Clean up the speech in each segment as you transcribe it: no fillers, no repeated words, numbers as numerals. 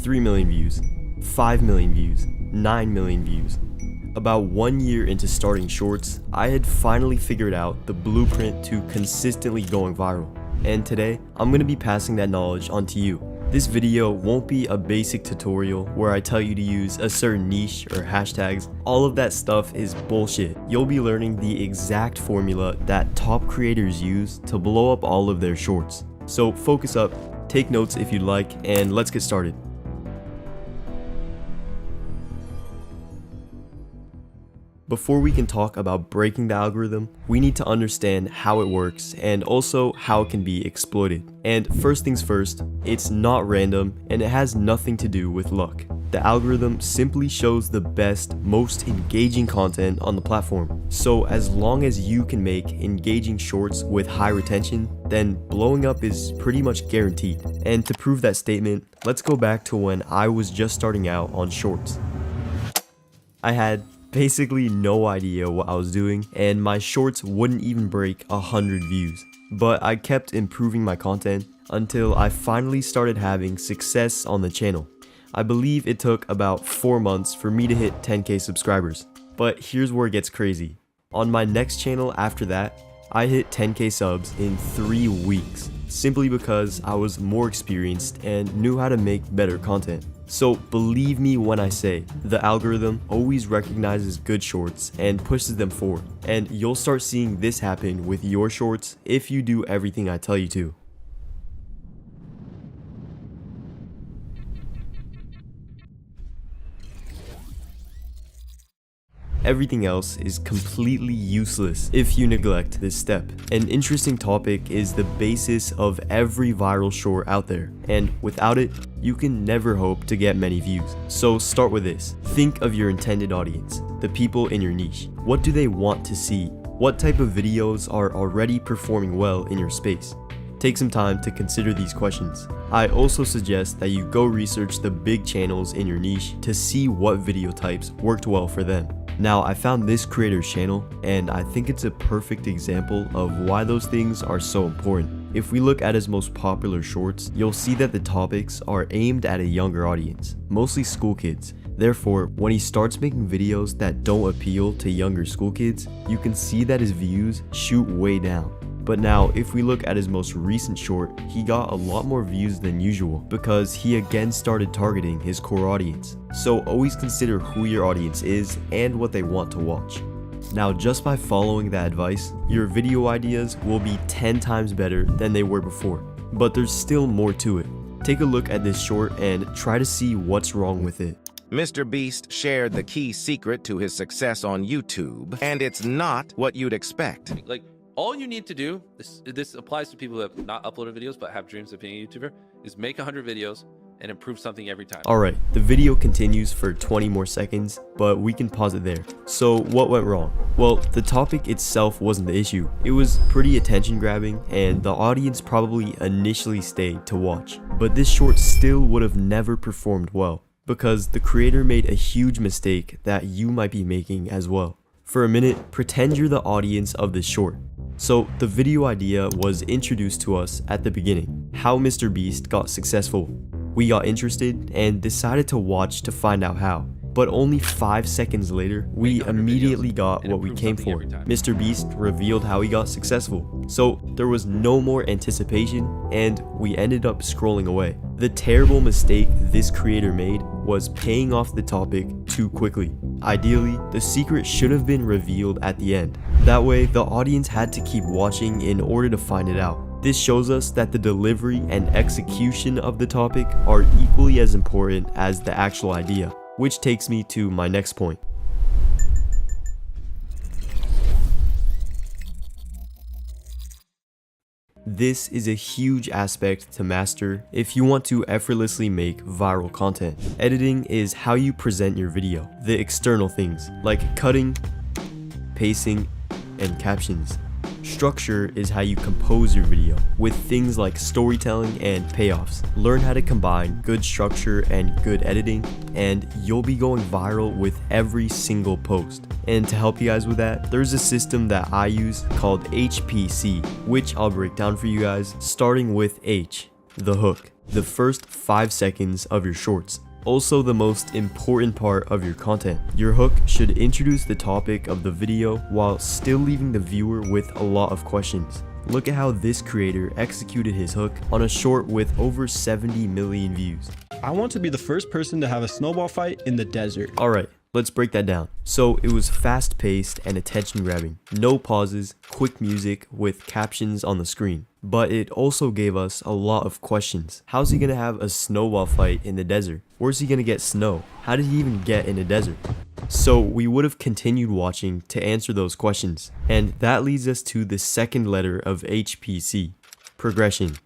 3 million views, 5 million views, 9 million views. About 1 year into starting shorts, I had finally figured out the blueprint to consistently going viral. And today, I'm going to be passing that knowledge on to you. This video won't be a basic tutorial where I tell you to use a certain niche or hashtags. All of that stuff is bullshit. You'll be learning the exact formula that top creators use to blow up all of their shorts. So focus up, take notes if you'd like, and let's get started. Before we can talk about breaking the algorithm, we need to understand how it works and also how it can be exploited. And first things first, it's not random and it has nothing to do with luck. The algorithm simply shows the best, most engaging content on the platform. So as long as you can make engaging shorts with high retention, then blowing up is pretty much guaranteed. And to prove that statement, let's go back to when I was just starting out on shorts. I had basically no idea what I was doing, and my shorts wouldn't even break 100 views. But I kept improving my content until I finally started having success on the channel. I believe it took about 4 months for me to hit 10k subscribers. But here's where it gets crazy. On my next channel after that, I hit 10k subs in 3 weeks, simply because I was more experienced and knew how to make better content. So believe me when I say, the algorithm always recognizes good shorts and pushes them forward. And you'll start seeing this happen with your shorts if you do everything I tell you to. Everything else is completely useless if you neglect this step. An interesting topic is the basis of every viral short out there, and without it, you can never hope to get many views. So start with this. Think of your intended audience, the people in your niche. What do they want to see? What type of videos are already performing well in your space? Take some time to consider these questions. I also suggest that you go research the big channels in your niche to see what video types worked well for them. Now, I found this creator's channel, and I think it's a perfect example of why those things are so important. If we look at his most popular shorts, you'll see that the topics are aimed at a younger audience, mostly school kids. Therefore, when he starts making videos that don't appeal to younger school kids, you can see that his views shoot way down. But now, if we look at his most recent short, he got a lot more views than usual because he again started targeting his core audience. So always consider who your audience is and what they want to watch. Now, just by following that advice, your video ideas will be 10 times better than they were before. But there's still more to it. Take a look at this short and try to see what's wrong with it. Mr. Beast shared the key secret to his success on YouTube, and it's not what you'd expect. All you need to do, this applies to people who have not uploaded videos but have dreams of being a YouTuber, is make 100 videos and improve something every time. Alright, the video continues for 20 more seconds, but we can pause it there. So what went wrong? Well, the topic itself wasn't the issue. It was pretty attention grabbing, and the audience probably initially stayed to watch. But this short still would have never performed well, because the creator made a huge mistake that you might be making as well. For a minute, pretend you're the audience of this short. So the video idea was introduced to us at the beginning, how Mr. Beast got successful. We got interested and decided to watch to find out how. But only 5 seconds later, we immediately got what we came for. Mr. Beast revealed how he got successful. So there was no more anticipation and we ended up scrolling away. The terrible mistake this creator made was paying off the topic too quickly. Ideally, the secret should have been revealed at the end. That way, the audience had to keep watching in order to find it out. This shows us that the delivery and execution of the topic are equally as important as the actual idea. Which takes me to my next point. This is a huge aspect to master if you want to effortlessly make viral content. Editing is how you present your video, the external things like cutting, pacing, and captions. Structure is how you compose your video, with things like storytelling and payoffs. Learn how to combine good structure and good editing, and you'll be going viral with every single post. And to help you guys with that, there's a system that I use called HPC, which I'll break down for you guys, starting with H, the hook. the first 5 seconds of your shorts. Also the most important part of your content. Your hook should introduce the topic of the video while still leaving the viewer with a lot of questions. Look at how this creator executed his hook on a short with over 70 million views. I want to be the first person to have a snowball fight in the desert. Alright, let's break that down. So it was fast paced and attention grabbing. No pauses, quick music with captions on the screen. But it also gave us a lot of questions. How's he gonna have a snowball fight in the desert? Where's he gonna get snow? How did he even get in a desert? So we would have continued watching to answer those questions. And that leads us to the second letter of HPC, progression.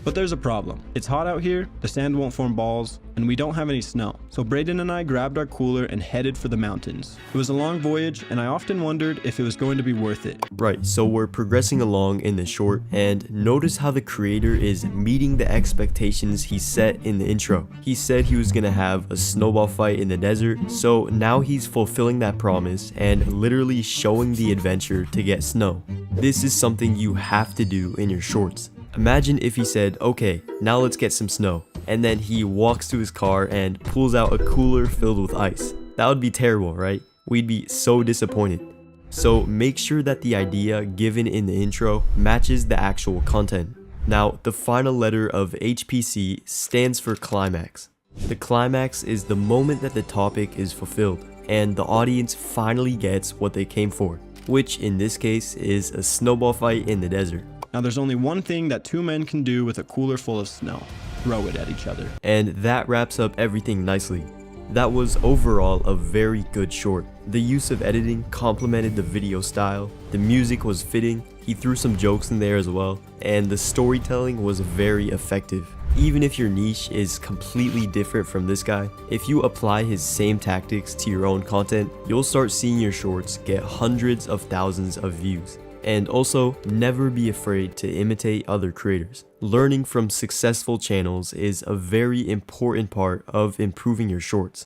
But there's a problem. It's hot out here, the sand won't form balls, and we don't have any snow. So Braden and I grabbed our cooler and headed for the mountains. It was a long voyage, and I often wondered if it was going to be worth it. Right, so we're progressing along in the short, and notice how the creator is meeting the expectations he set in the intro. He said he was gonna have a snowball fight in the desert, so now he's fulfilling that promise and literally showing the adventure to get snow. This is something you have to do in your shorts. Imagine if he said, okay, now let's get some snow, and then he walks to his car and pulls out a cooler filled with ice. That would be terrible, right? We'd be so disappointed. So make sure that the idea given in the intro matches the actual content. Now, the final letter of HPC stands for climax. The climax is the moment that the topic is fulfilled, and the audience finally gets what they came for, which in this case is a snowball fight in the desert. Now there's only one thing that two men can do with a cooler full of snow. Throw it at each other. And that wraps up everything nicely. That was overall a very good short. The use of editing complemented the video style, the music was fitting, he threw some jokes in there as well, and the storytelling was very effective. Even if your niche is completely different from this guy, if you apply his same tactics to your own content, you'll start seeing your shorts get hundreds of thousands of views. And also, never be afraid to imitate other creators. Learning from successful channels is a very important part of improving your shorts.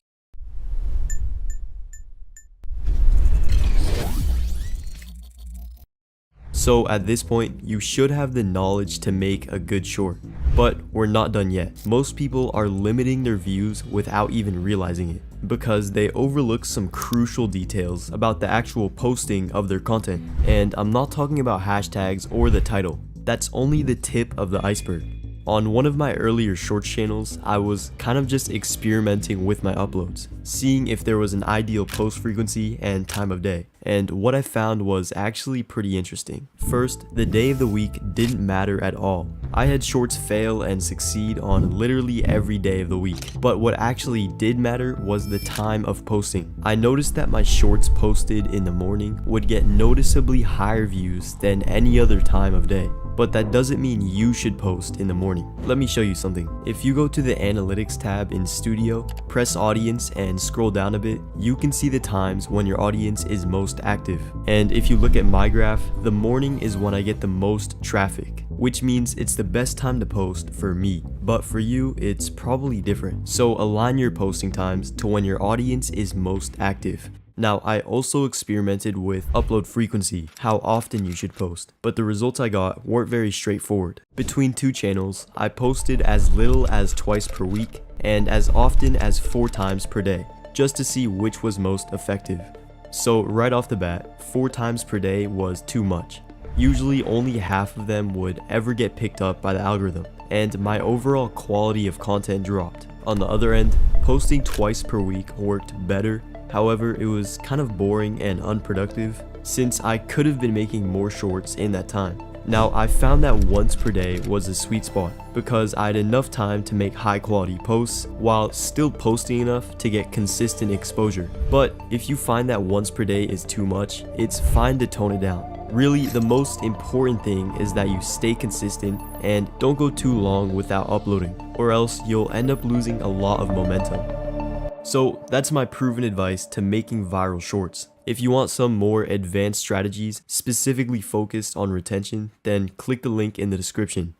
So at this point, you should have the knowledge to make a good short. But we're not done yet. Most people are limiting their views without even realizing it, because they overlook some crucial details about the actual posting of their content. And I'm not talking about hashtags or the title. That's only the tip of the iceberg. On one of my earlier shorts channels, I was kind of just experimenting with my uploads, seeing if there was an ideal post frequency and time of day. And what I found was actually pretty interesting. First, the day of the week didn't matter at all. I had shorts fail and succeed on literally every day of the week. But what actually did matter was the time of posting. I noticed that my shorts posted in the morning would get noticeably higher views than any other time of day. But that doesn't mean you should post in the morning. Let me show you something. If you go to the analytics tab in Studio, press audience and scroll down a bit, you can see the times when your audience is most active. And if you look at my graph, the morning is when I get the most traffic, which means it's the best time to post for me. But for you, it's probably different. So align your posting times to when your audience is most active. Now, I also experimented with upload frequency, how often you should post, but the results I got weren't very straightforward. Between two channels, I posted as little as twice per week and as often as 4 times per day, just to see which was most effective. So right off the bat, 4 times per day was too much. Usually only half of them would ever get picked up by the algorithm, and my overall quality of content dropped. On the other end, posting twice per week worked better. However, it was kind of boring and unproductive since I could have been making more shorts in that time. Now, I found that once per day was a sweet spot because I had enough time to make high quality posts while still posting enough to get consistent exposure. But if you find that once per day is too much, it's fine to tone it down. Really, the most important thing is that you stay consistent and don't go too long without uploading, or else you'll end up losing a lot of momentum. So that's my proven advice to making viral shorts. If you want some more advanced strategies specifically focused on retention, then click the link in the description.